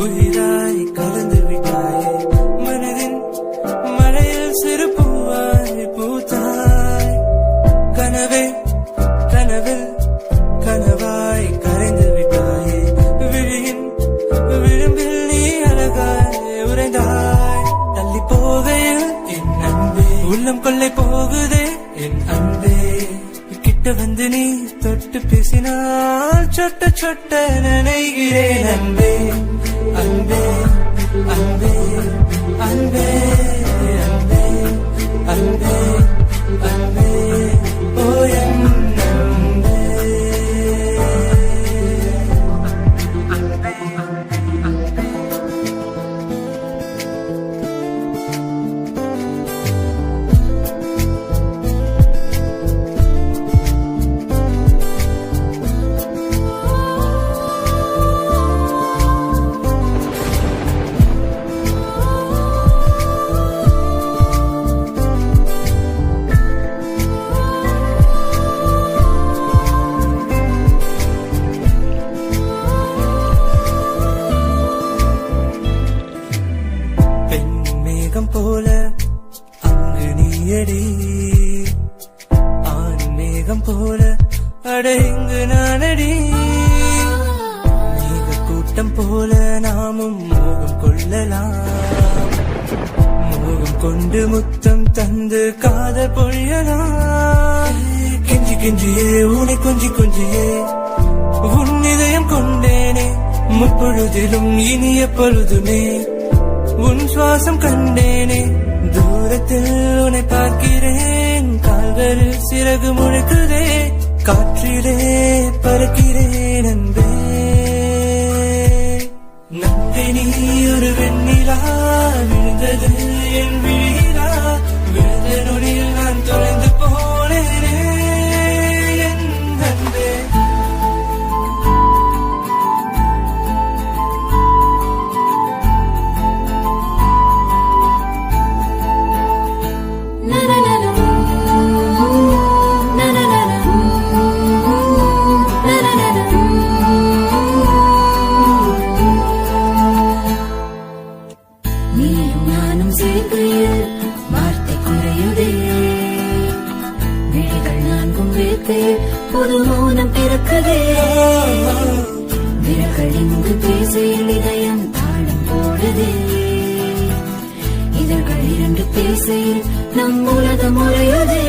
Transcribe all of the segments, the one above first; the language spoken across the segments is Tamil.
உயிராய் கலந்து விட்டாயே மனதின் மழையில் சிறு பூவாய் பூத்தாய் கனவே கனவில் கனவாய் கரைந்து விட்டாயே விழியின் விளிம்பில் நீ அழகாய் உறைந்தாய் தள்ளி போகையில் என் அன்பே உள்ளம் கொள்ளை போகுதே என் அன்பே கிட்ட வந்து நீ தொட்டு பேசினால் சொட்ட சொட்ட நினைகிறேன் அன்பே அன்பே அன்பே அன்பே அன்பே அன்பே அன்பே ஓ என் அன்பே போல அங்கு நீயடி ஆண் மேகம் போல அட இங்கு நானடி மேக கூட்டம் போல நாமும் மோகம் கொள்ளலாம் மோகம் கொண்டு முத்தம் தந்து காதல் பொழியலாம் கெஞ்சி கெஞ்சியே உனை கொஞ்சி கொஞ்சியே உன் இதயம் கொண்டேனே முப்பொழுதிலும் இனிய பொழுதுமே உன் சுவாசம் கண்டேனே தூரத்தில் உன்னை பார்க்கிறேன் கால்களில் சிறகு முழுக்குதே காற்றிலே பறக்கிறேன் அன்பே நம்பி நீ ஒரு வெண்ணிலா விழுந்தது என் விழிலா விழுந்த நொடியில் நான் தொலைந்து போனேனே என் அன்பே புது மௌனம் பிறக்குதே விரல்கள் இங்கு பேசையில் இதயம் தாளம் போடுதே இதழ்கள் இரண்டு பேசையில் நம் உலகம் உறையுதே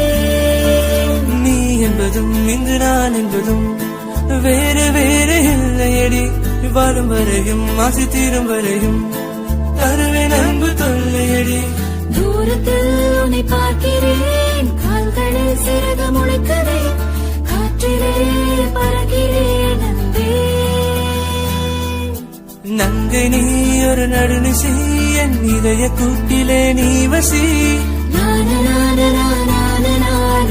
நீ என்பதும் இங்கு நான் என்பதும் வேறு வேறு இல்லையடி வாழும் வரையும் ஆசை தீரும் வரையும் தருவேன் அன்பு தொல்லையடி தூரத்தில் உன்னை பார்க்கிறேன் கால்களில் சிறகு முளைக்குதே காற்றிலே பறக்கிறேன் அன்பே நங்கை நீ ஒரு நடுநிசி என் இதய கூட்டிலே நீ வசி நான நான நான நான